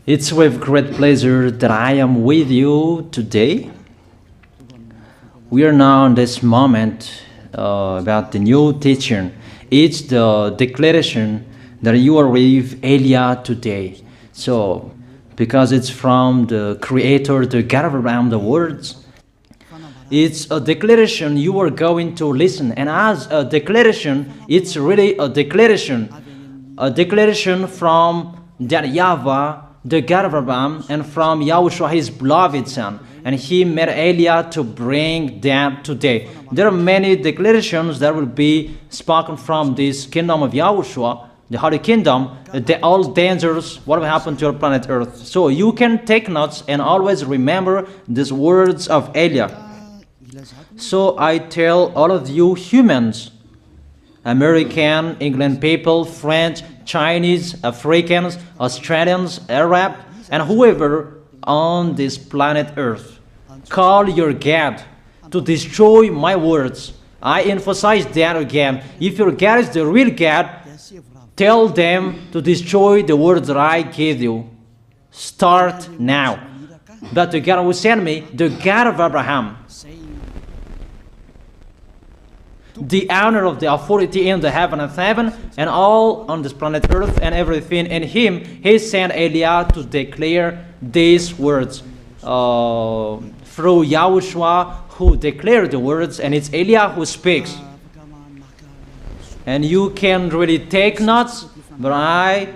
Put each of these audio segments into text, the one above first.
It's with great pleasure that I am with you today. We are now in this moment about the new teaching. It's the declaration that you are with Elia today. So, because it's from the Creator, the God of Abraham, the words, it's a declaration you are going to listen. And as a declaration, it's really a declaration from that YAHVAH, the God of Abraham, and from YAHOSHUAH, his beloved son. And he made Elia to bring them today. There are many declarations that will be spoken from this kingdom of YAHOSHUAH, the Holy Kingdom, all dangers, what will happen to your planet Earth. So you can take notes and always remember these words of Elia. So I tell all of you humans, American, England people, French, Chinese, Africans, Australians, Arab, and whoever on this planet Earth, call your God to destroy my words. I emphasize that again. If your God is the real God, tell them to destroy the words that I gave you. Start now. But the God who sent me, the God of Abraham, the honor of the authority in the heaven of heaven and all on this planet Earth and everything in him, he sent Elia to declare these words through YAHOSHUAH, who declared the words, and it's Elia who speaks. And you can really take notes, but I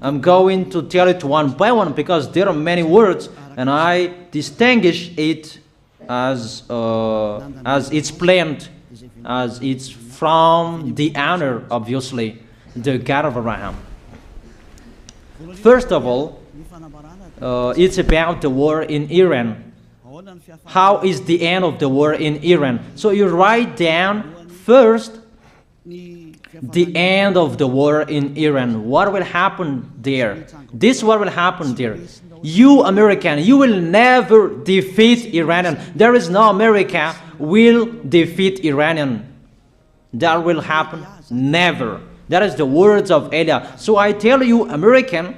am going to tell it one by one because there are many words, and I distinguish it as it's planned, as it's from the honor, obviously, the God of Abraham. First of all, it's about the war in Iran. How is the end of the war in Iran? So you write down first the end of the war in Iran. What will happen there? This what will happen there. You American, you will never defeat Iranian. There is no America will defeat Iranian. That will happen never. That is the words of Elia. So I tell you, American,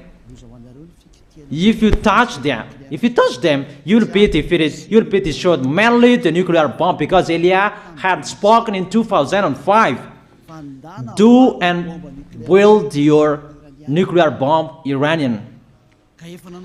if you touch them, you'll be defeated, you'll be destroyed. Mainly the nuclear bomb, because Elia had spoken in 2005. Do and build your nuclear bomb, Iranian.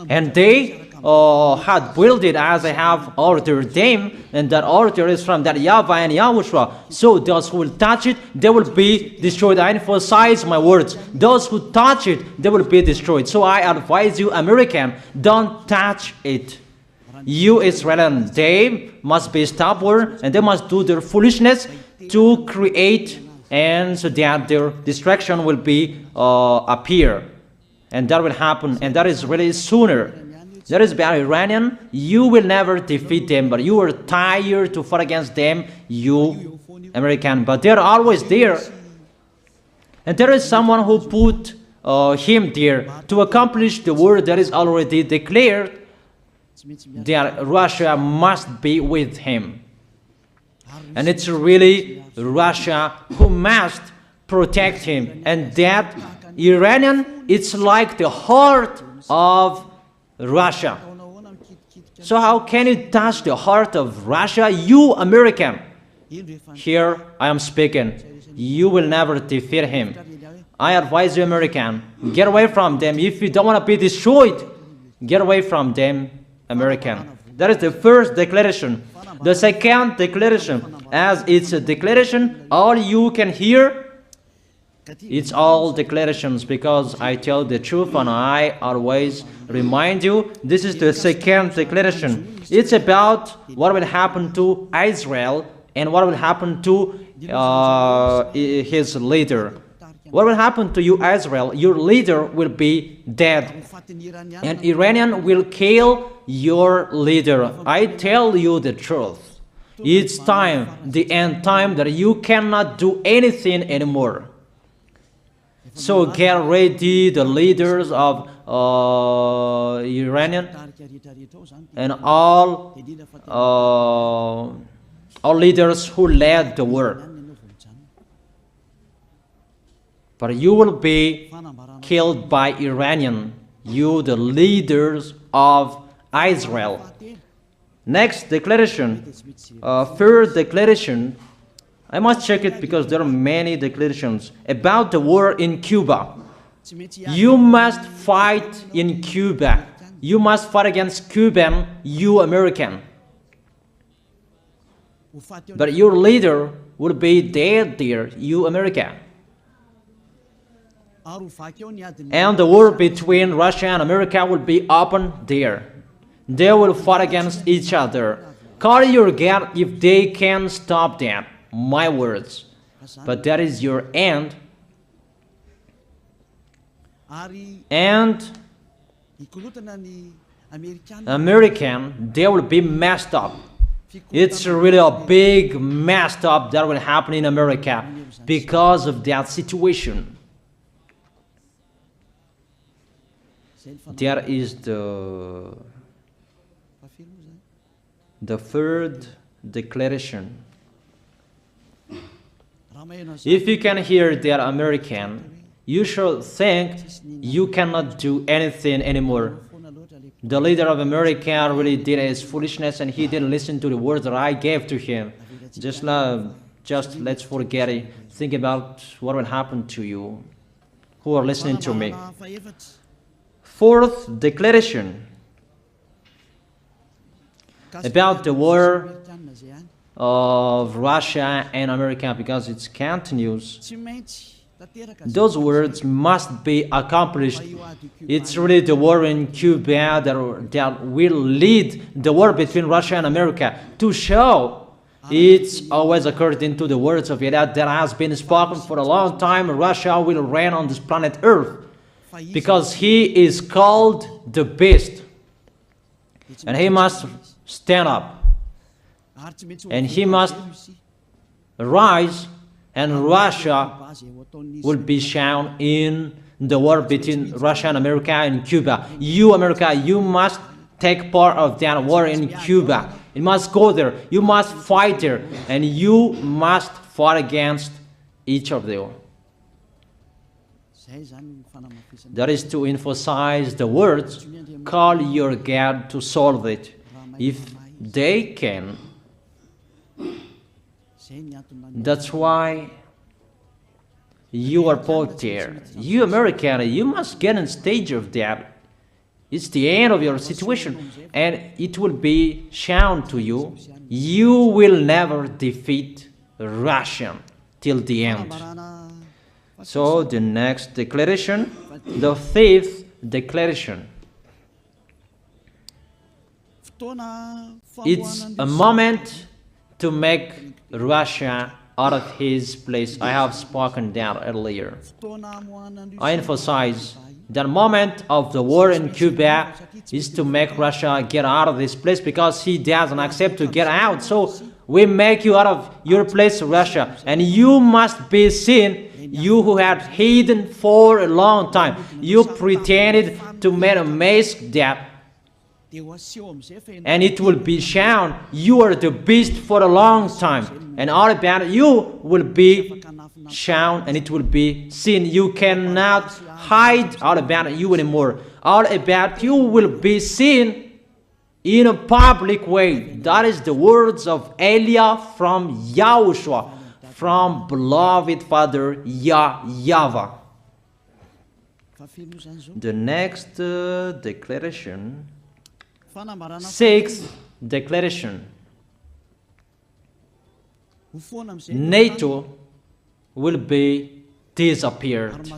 And they had built it as I have ordered them, and that order is from that YAHVAH and YAHOSHUAH. So those who will touch it, they will be destroyed. I emphasize my words. Those who touch it, they will be destroyed. So I advise you, American, don't touch it. You Israelis, they must be stubborn, and they must do their foolishness to create, and so that their destruction will be appear. And that will happen, and that is really sooner. That is about Iranian. You will never defeat them, but you are tired to fight against them, you American. But they're always there. And there is someone who put him there to accomplish the word that is already declared, that Russia must be with him. And it's really Russia who must protect him. And that Iranian, it's like the heart of Russia. So how can you touch the heart of Russia? You American. Here I am speaking. You will never defeat him. I advise you, American, get away from them. If you don't want to be destroyed, get away from them, American. That is the first declaration. The second declaration, as it's a declaration, all you can hear, it's all declarations, because I tell the truth and I always remind you, this is the second declaration. It's about what will happen to Israel and what will happen to his leader. What will happen to you, Israel? Your leader will be dead, and Iranian will kill your leader. I tell you the truth. It's time, the end time, that you cannot do anything anymore. So get ready, the leaders of Iranian and all leaders who led the war. But you will be killed by Iranian. you the leaders of Israel. Next declaration, third declaration, I must check it because there are many declarations about the war in Cuba. You must fight in Cuba. You must fight against Cuban, you American. But your leader will be dead there, you America. And the war between Russia and America will be open there. They will fight against each other. Call your God if they can stop that. My words. But that is your end. And American, they will be messed up. It's really a big messed up that will happen in America because of that situation. That is the third declaration. If you can hear that American, you should think you cannot do anything anymore. The leader of America really did his foolishness and he didn't listen to the words that I gave to him. Just let's forget it. Think about what will happen to you who are listening to me. Fourth declaration about the war of Russia and America, because it continues. Those words must be accomplished. It's really the war in Cuba that will lead the war between Russia and America to show it's always according to the words of YAH that has been spoken for a long time. Russia will reign on this planet Earth because he is called the beast and he must stand up and he must rise, and Russia will be shown in the war between Russia and America and Cuba. You, America, you must take part of that war in Cuba. You must go there. You must fight there. And you must fight against each of them. That is to emphasize the words, call your God to solve it. If they can, that's why you are put there. You American, you must get on stage of that. It's the end of your situation and it will be shown to you. You will never defeat Russia till the end. So the next declaration, the fifth declaration. It's a moment to make Russia out of his place. I have spoken that earlier. I emphasize that moment of the war in Cuba is to make Russia get out of this place because he doesn't accept to get out. So we make you out of your place, Russia, and you must be seen. You who had hidden for a long time, you pretended to make a mask that, and it will be shown you are the beast for a long time, and all about you will be shown and it will be seen. You cannot hide all about you anymore. All about you will be seen in a public way. That is the words of Elia from YAHOSHUAH, from beloved Father YAHVAH. The next declaration, sixth declaration. NATO will be disappeared,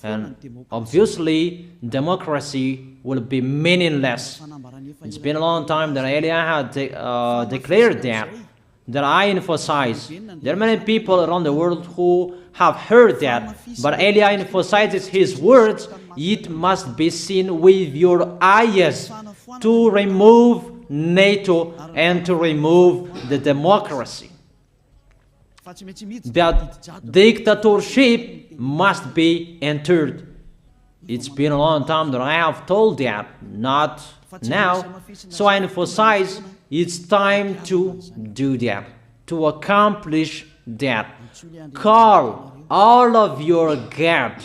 and obviously democracy will be meaningless. It's been a long time that Elia had declared that I emphasize. There are many people around the world who have heard that, but Elia emphasizes his words. It must be seen with your eyes to remove NATO and to remove the democracy. That dictatorship must be entered. It's been a long time that I have told that, not now. So I emphasize it's time to do that, to accomplish that. Call all of your God.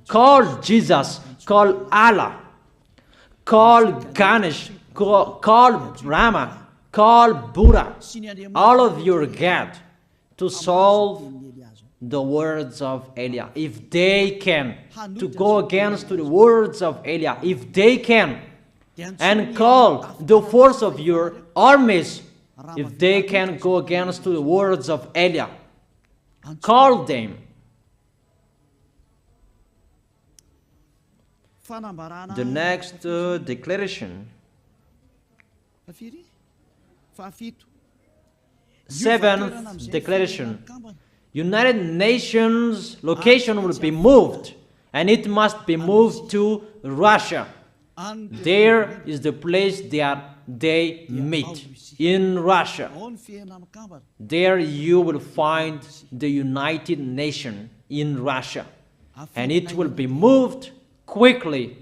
Call Jesus. Call Allah. call Ganesh, call Rama, call Buddha, all of your God, to solve the words of Elia. If they can, to go against the words of Elia, if they can, and call the force of your armies, if they can go against the words of Elia, call them. The next declaration. Seventh declaration. United Nations location will be moved, and it must be moved to Russia. There is the place that they meet, in Russia. There you will find the United Nations in Russia, and it will be moved quickly,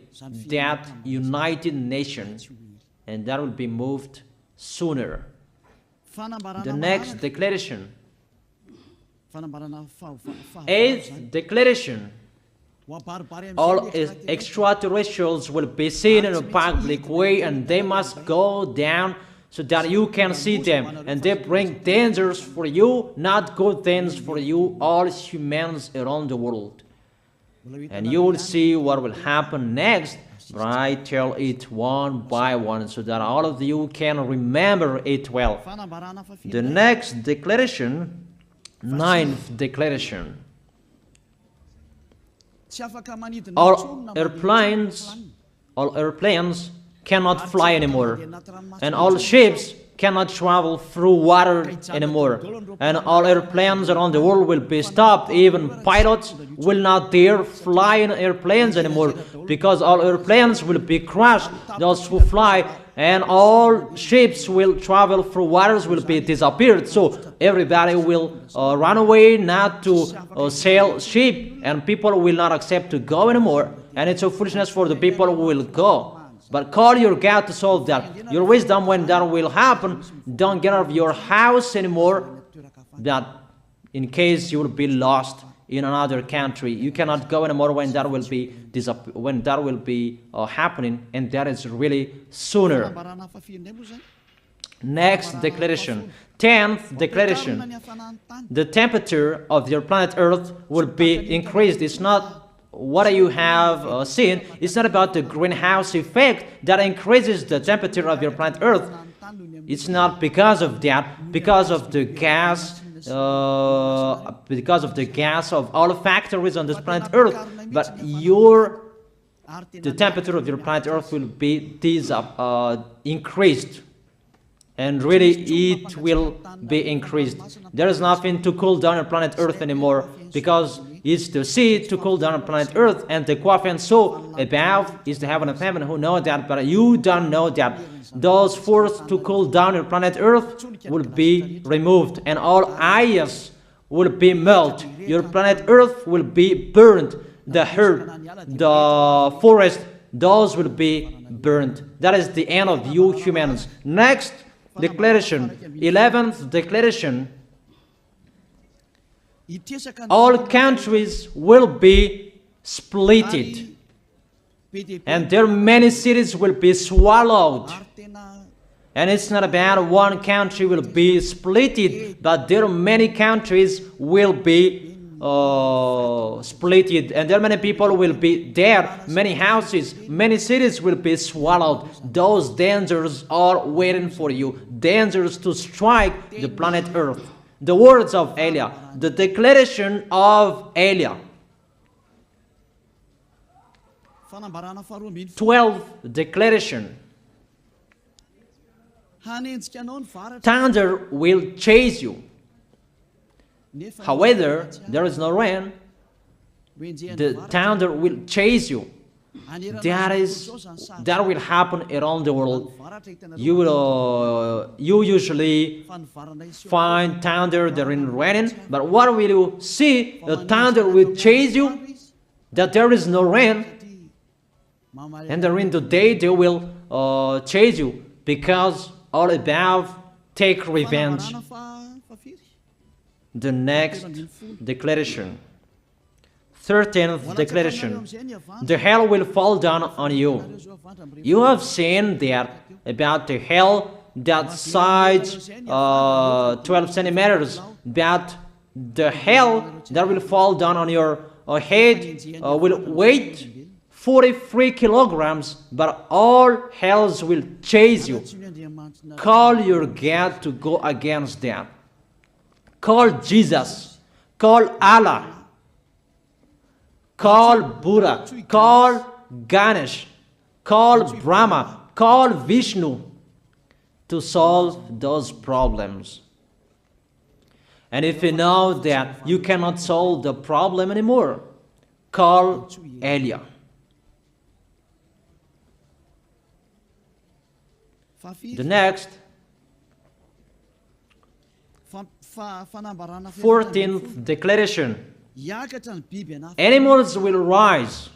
that United Nations, and that will be moved sooner. The next declaration. Eighth declaration. All extraterrestrials will be seen in a public way, and they must go down so that you can see them, and they bring dangers for you, not good things for you, all humans around the world. And you will see what will happen next, but I tell it one by one so that all of you can remember it well. The next declaration, ninth declaration. All airplanes cannot fly anymore, and all ships cannot travel through water anymore, and all airplanes around the world will be stopped. Even pilots will not dare fly in airplanes anymore, because all airplanes will be crushed, those who fly, and all ships will travel through waters will be disappeared. So everybody will run away not to sail ship, and people will not accept to go anymore, and it's a foolishness for the people who will go. But call your God to solve that. Your wisdom when that will happen. Don't get out of your house anymore, that in case you will be lost in another country. You cannot go anymore when that will be happening, and that is really sooner. Next declaration. 10th declaration. The temperature of your planet Earth will be increased. It's not what you have seen. It's not about the greenhouse effect that increases the temperature of your planet Earth. It's not because of that, because of the gas, of all factories on this planet Earth. But the temperature of your planet Earth will be increased, and really it will be increased. There is nothing to cool down your planet Earth anymore, because it's the sea to cool down planet Earth, and the Quaff and so above is the heaven of heaven, who know that, but you don't know that. Those forces to cool down your planet Earth will be removed, and all ice will be melted. Your planet Earth will be burned. The earth, the forest, those will be burned. That is the end of you humans. Next declaration, 11th declaration. All countries will be splitted, and their many cities will be swallowed. And it's not about one country will be splitted, but there are many countries will be splitted, and there many people will be dead, many houses, many cities will be swallowed. Those dangers are waiting for you, dangers to strike the planet Earth. The words of Elia, the declaration of Elia. 12th declaration. Thunder will chase you. However, there is no rain. The thunder will chase you. That will happen around the world. You usually find thunder during raining, but what will you see? The thunder will chase you, that there is no rain, and during the day they will chase you, because all above take revenge. The next declaration. 13th declaration. The hell will fall down on you. You have seen that about the hell that size 12 centimeters, that the hell that will fall down on your head will weight 43 kilograms, but all hells will chase you. Call your God to go against that. Call Jesus. Call Allah. Call Buddha. Call Ganesh. Call Brahma. Call Vishnu to solve those problems. And if you know that you cannot solve the problem anymore, call Elia. The next, 14th declaration. Animals will rise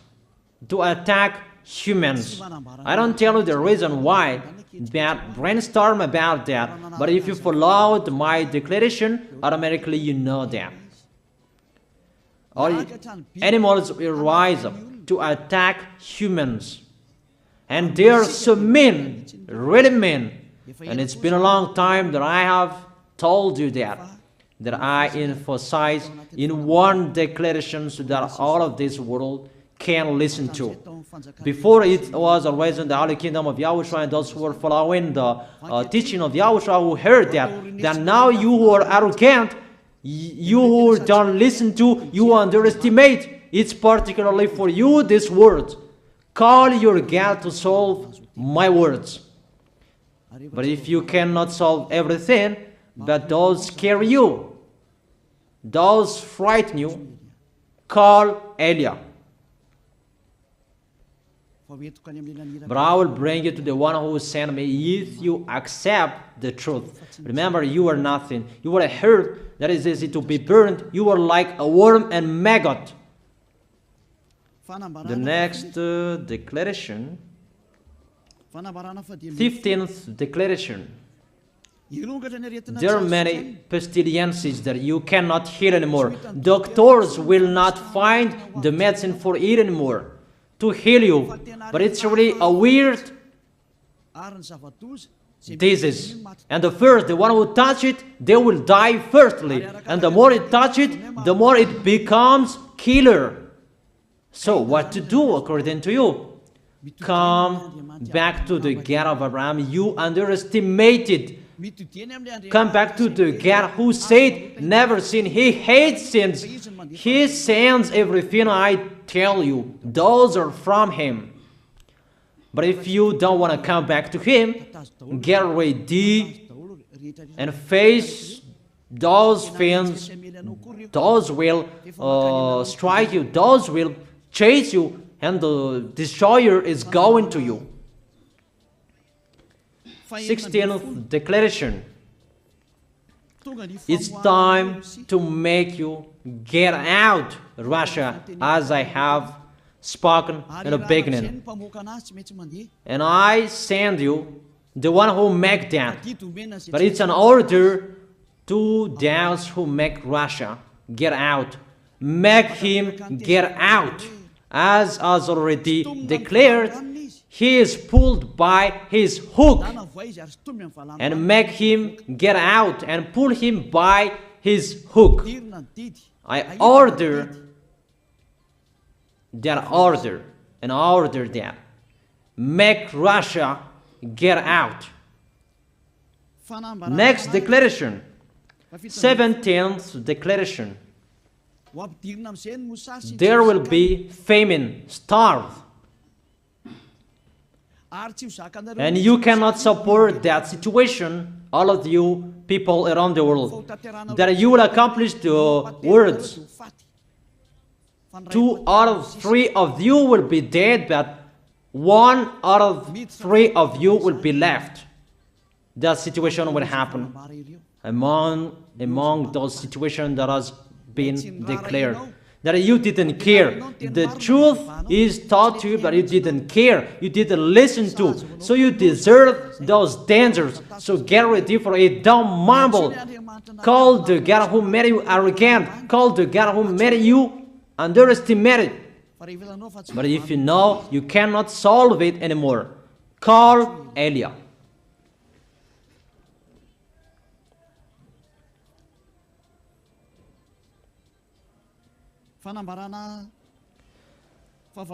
to attack humans. I don't tell you the reason why, but brainstorm about that. But if you followed my declaration, automatically you know that. All animals will rise up to attack humans. And they are so mean, really mean. And it's been a long time that I have told you that I emphasize in one declaration so that all of this world can listen to. Before it was always in the Holy Kingdom of Yahushua, and those who were following the teaching of Yahushua who heard that now you who are arrogant, you who don't listen to, you underestimate. It's particularly for you, this word. Call your God to solve my words. But if you cannot solve everything, but those scare you, those frighten you, call Elia. But I will bring you to the one who sent me if you accept the truth. Remember, you are nothing. You are a herb that is easy to be burned. You are like a worm and maggot. The next declaration, 15th declaration. There are many pestilences that you cannot heal anymore. Doctors will not find the medicine for it anymore to heal you. But it's really a weird disease. And the one who touch it, they will die firstly. And the more it touch it, the more it becomes killer. So what to do according to you? Come back to the God of Abraham. You underestimated. Come back to the God who said, never sin. He hates sins. He sends everything I tell you. Those are from Him. But if you don't want to come back to Him, get ready and face those things. Those will strike you. Those will chase you, and the destroyer is going to you. 16th declaration. It's time to make you get out, Russia, as I have spoken in the beginning. And I send you the one who make that. But it's an order to those who make Russia get out. Make him get out. As already declared, he is pulled by his hook, and make him get out and pull him by his hook. I order that order and order that. Make Russia get out. Next declaration, 17th declaration. There will be famine, starve. And you cannot support that situation, all of you people around the world, that you will accomplish the words. 2 out of 3 of you will be dead, but 1 out of 3 of you will be left. That situation will happen among those situations that has been declared. That you didn't care. The truth is taught to you, but you didn't care. You didn't listen to. So you deserve those dangers. So get ready for it. Don't mumble. Call the God who made you arrogant. Call the God who made you underestimate it. But if you know you cannot solve it anymore, call Eliah.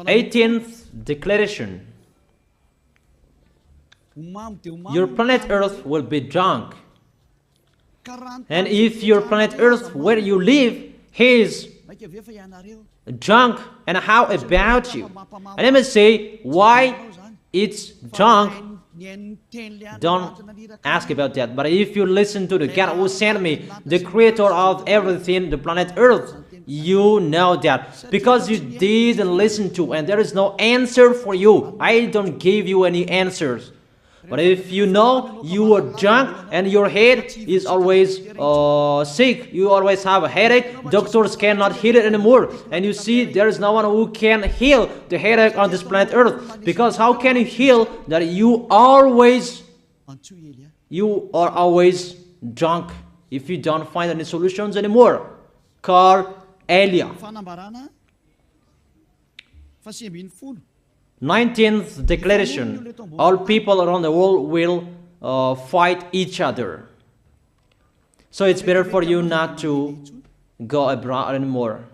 Eighteenth declaration. Your planet Earth will be drunk. And if your planet Earth where you live is drunk, and how about you? And let me say why it's drunk. Don't ask about that. But if you listen to the God who sent me, the creator of everything, the planet Earth, you know that. Because you didn't listen to, and there is no answer for you. I don't give you any answers. But if you know you are drunk and your head is always sick, you always have a headache, doctors cannot heal it anymore. And you see there is no one who can heal the headache on this planet Earth. Because how can you heal that you are always drunk if you don't find any solutions anymore? Call Eliah. 19th declaration. All people around the world will fight each other. So it's better for you not to go abroad anymore.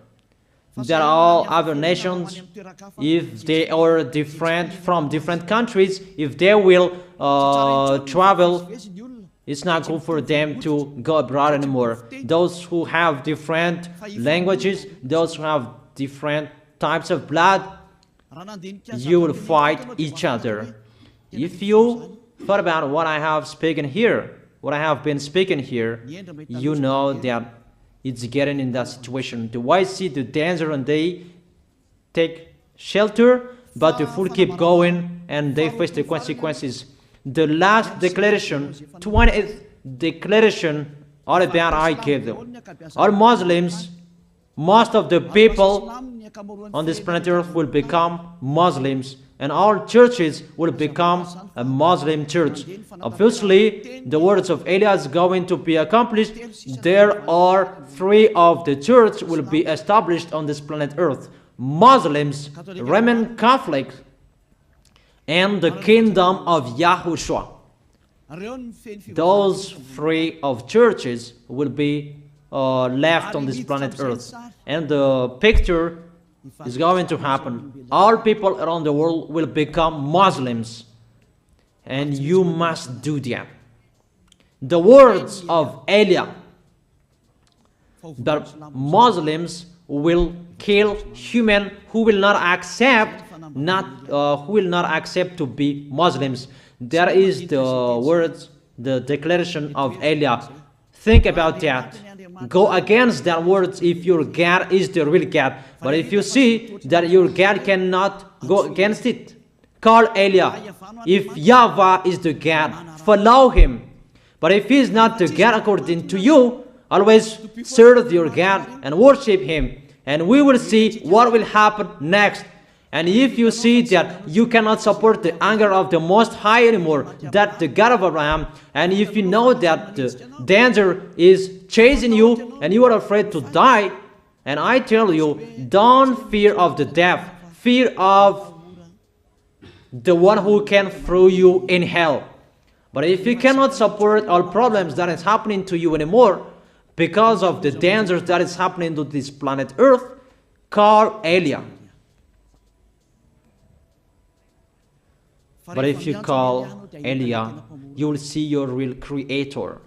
There are other nations, if they are different from different countries, if they will travel, it's not good for them to go abroad anymore. Those who have different languages, those who have different types of blood, you will fight each other. If you thought about what I have spoken here, what I have been speaking here, you know that it's getting in that situation. The wise see the danger and they take shelter, but the fool keep going and they face the consequences. The last declaration, 20th declaration, all about I gave them. All Muslims, most of the people on this planet Earth will become Muslims, and all churches will become a Muslim church. Obviously, the words of Eliah is going to be accomplished. There are 3 of the church will be established on this planet Earth: Muslims, Roman Catholics, and the kingdom of YAHOSHUAH. Those 3 of churches will be left on this planet Earth, and the picture is going to happen. All people around the world will become Muslims, and you must do that. The words of Eliah, that Muslims will kill human who will not accept to be Muslims. That is the words, the declaration of Eliah. Think about that. Go against that words if your God is the real God. But if you see that your God cannot go against it, call Eliah. If YAHVAH is the God, follow him. But if he is not the God according to you, always serve your God and worship him. And we will see what will happen next. And if you see that you cannot support the anger of the Most High anymore, that the God of Abraham, and if you know that the danger is chasing you and you are afraid to die, and I tell you, don't fear of the death, fear of the one who can throw you in hell. But if you cannot support all problems that is happening to you anymore, because of the dangers that is happening to this planet Earth, call Eliah. But if you call Eliah, you will see your real creator,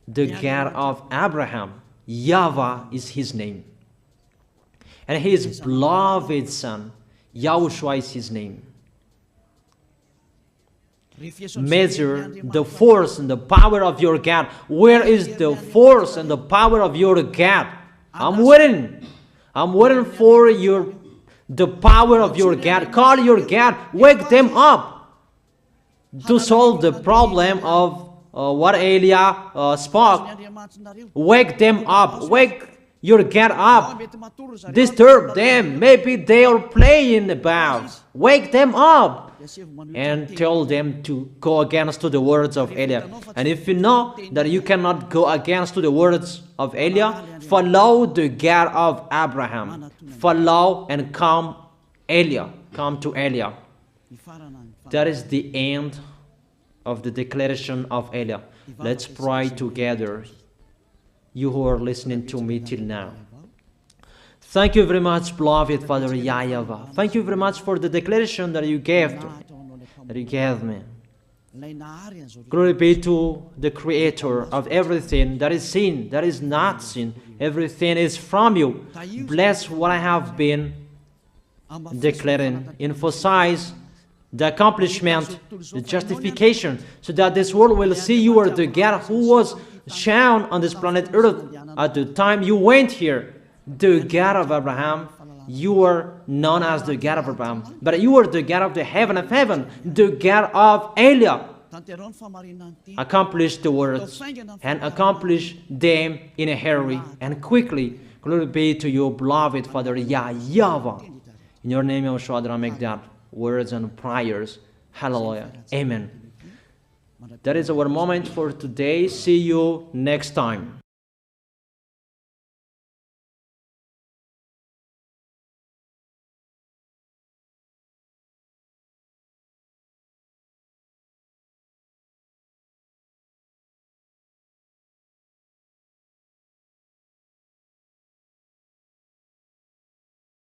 the God of Abraham. YAHVAH is his name. And his beloved son, YAHOSHUAH is his name. Measure the force and the power of your God. Where is the force and the power of your God? I'm waiting. I'm waiting for the power of your God. Call your God. Wake them up to solve the problem of what Eliah spoke. Wake them up. Wake your God up. Disturb them. Maybe they are playing about. Wake them up. and tell them to go against to the words of Eliah. And if you know that you cannot go against to the words of Eliah, follow the God of Abraham. Follow and come Eliah. Come to Eliah. That is the end of the declaration of Eliah. Let's pray together, you who are listening to me till now. Thank you very much, beloved Father YAHVAH. Thank you very much for the declaration that you gave me. Glory be to the Creator of everything that is seen, that is not seen. Everything is from you. Bless what I have been declaring. Emphasize the accomplishment, the justification, so that this world will see you are the God who was shown on this planet Earth at the time you went here. The God of Abraham. You are known as the God of Abraham, but you are the God of the heaven of heaven, the God of Eliah. Accomplish the words and accomplish them in a hurry and quickly. Glory be to you, beloved Father YAHVAH. In your name, YAHOSHUAH, I make that words and prayers. Hallelujah. Amen. That is our moment for today. See you next time.